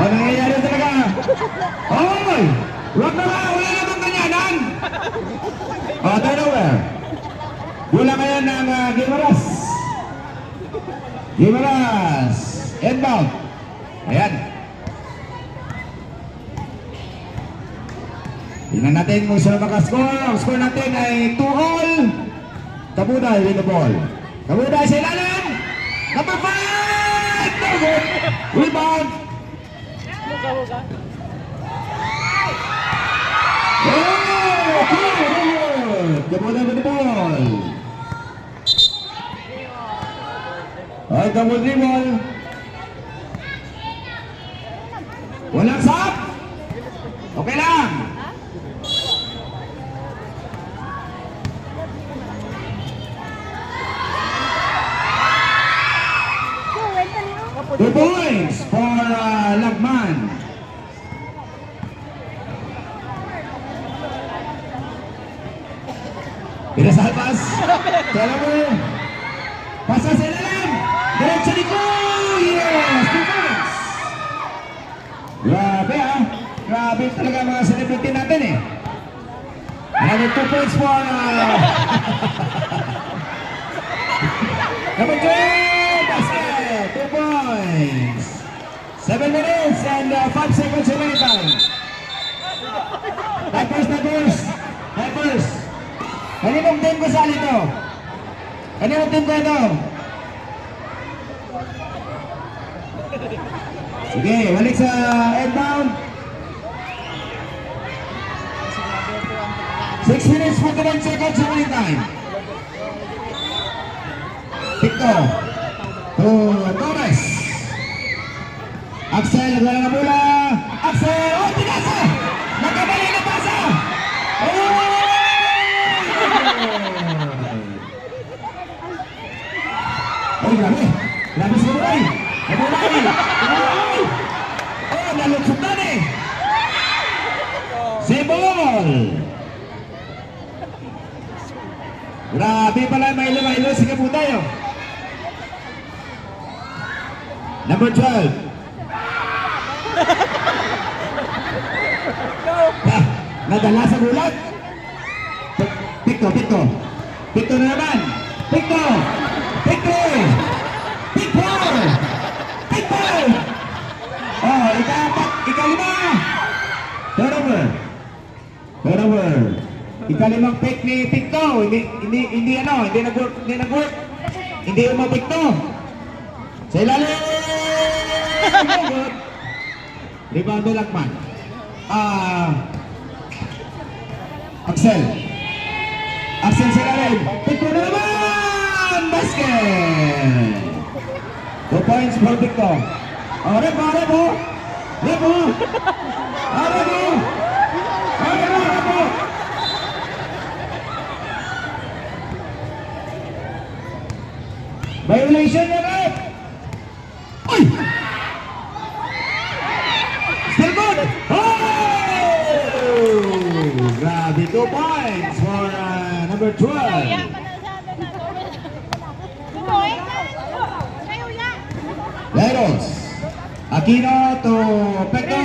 nangyayari talaga. Oy! Wag na ba? Wala na bang kanyanan? Turnover. Bola ngayon ng Gimaras. Gimaras. Inbound. Ayan. Tingnan natin kung sino makascore. Ang score natin ay 2-all. Kabuday with the ball. Kabuday sa ilalim. Number 5. No good. Rebound. Oh! Good. Kabuday with the ball. Ay, double dribble. Walang stop. Okay lang. Two points for Lagman. Pinasal pas. Turnover. Pasa sa ilalim. Diretso ni Ko. Yes! 2 points. Grabe ah. Grabe talaga mga celebrity natin eh. Another 2 points for number 2. Basket. 2 points. 7 minutes and 5 seconds remaining time. Divers. Kaninong team ko sali ito? Kaninong team ko ito? Sige, balik sa inbound. 6 minutes 49 seconds remaining time. Victor to Torres. Axel, nagwala na bola. Axel, oh, tinasa! Nagkamali na pasa! Oh! Oh, grabe. Grabe si Bulay. Bulay! Oh, nalutsot na eh. Sebol! Grabe pala, may ilo si Kabutay oh. Number 12. Nadala sa gulat. Picto na naman. Picto. Oh, ikalima. Turnover. Ikalimang pick ni Picto. Hindi nag-work. Hindi umapikto. Sa ilalim. Rebound Lagman. Axel sa ilalim. Picto na naman. Basket. 2 points for Picto. Rebo. Violation na rin. Uy! Still good. Oh! Grabe, 2 points for number 12. Leros. Aquino to Pecto.